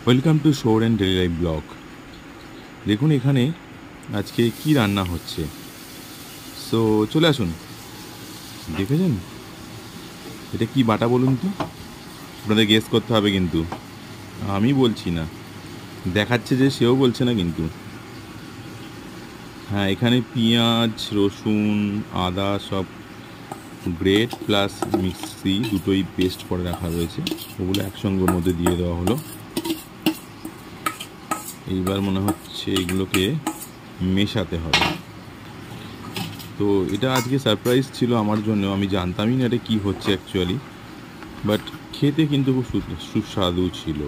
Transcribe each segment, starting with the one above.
Welcome to শোর and daily life blog. দেখুন এখানে আজকে কি রান্না হচ্ছে। সো চলে আসুন। দেখেছেন এটা কি বাটা বলুন তো? আপনাদের গেস করতে হবে কিন্তু, আমি বলছি না। দেখাচ্ছে যে সেও বলছে না কিন্তু। হ্যাঁ, এখানে পেঁয়াজ, রসুন, আদা সব গ্রেট প্লাস মিক্সি দুটোই পেস্ট করে রাখা রয়েছে। ওগুলো একসঙ্গের মধ্যে দিয়ে দেওয়া হলো। এইবার মনে হচ্ছে এগুলোকে মেশাতে হবে। তো এটা আজকে সারপ্রাইজ ছিল আমার জন্য, আমি জানতামই না এটা কী হচ্ছে অ্যাকচুয়ালি, বাট খেতে কিন্তু খুব সুস্বাদু ছিল।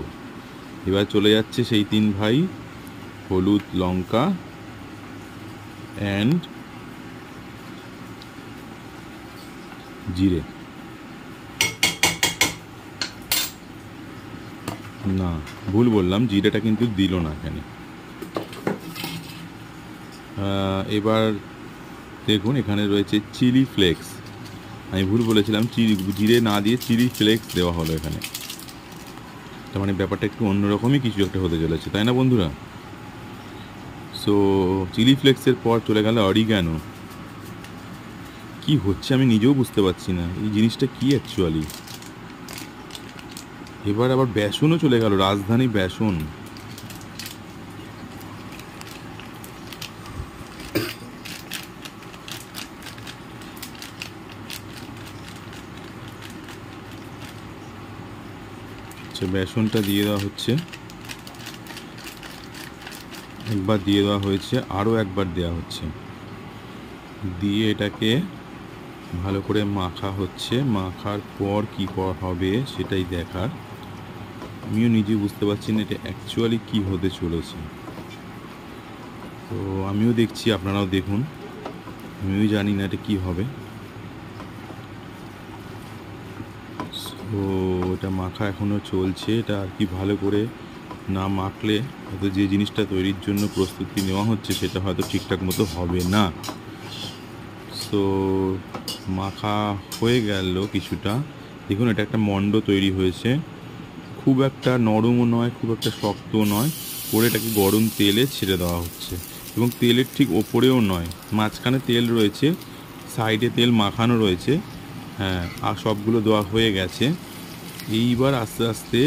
এবার চলে যাচ্ছে সেই তিন ভাই, হলুদ, লঙ্কা অ্যান্ড জিরে। না, ভুল বললাম, জিরেটা কিন্তু দিল না এখানে। এবার দেখুন এখানে রয়েছে চিলি ফ্লেক্স। আমি ভুল বলেছিলাম, জিরে না দিয়ে চিলি ফ্লেক্স দেওয়া হলো এখানে। তার মানে ব্যাপারটা একটু অন্যরকমই কিছু একটা হতে চলেছে, তাই না বন্ধুরা? সো চিলি ফ্লেক্সের পর চলে গেল অরিগ্যানো। কি হচ্ছে আমি নিজেও বুঝতে পারছি না এই জিনিসটা কি অ্যাকচুয়ালি। এবার আবার বেসনও চলে গেল, রাজধানী বেসন। আচ্ছা, বেসনটা দিয়ে দেওয়া হচ্ছে, একবার দিয়ে দেওয়া হয়েছে, আরও একবার দেওয়া হচ্ছে, দিয়ে এটাকে ভালো করে মাখা হচ্ছে। মাখার পর কী হবে সেটাই দেখার। আমিও নিজে বুঝতে পারছি না এটা অ্যাকচুয়ালি কী হতে চলেছে। তো আমিও দেখছি, আপনারাও দেখুন, আমিও জানি না এটা কী হবে। তো এটা মাখা এখনও চলছে, এটা আর কি ভালো করে না মাখলে হয়তো যে জিনিসটা তৈরির জন্য প্রস্তুতি নেওয়া হচ্ছে সেটা হয়তো ঠিকঠাক মতো হবে না। সো মাখা হয়ে গেল কিছুটা। দেখুন এটা একটা মণ্ড তৈরি হয়েছে, খুব একটা নরমও নয়, খুব একটা শক্তও নয়। করে এটাকে গরম তেলে ছেড়ে দেওয়া হচ্ছে, এবং তেলের ঠিক ওপরেও নয়, মাঝখানে তেল রয়েছে, সাইডে তেল মাখানো রয়েছে। হ্যাঁ, আর সবগুলো দেওয়া হয়ে গেছে। এইবার আস্তে আস্তে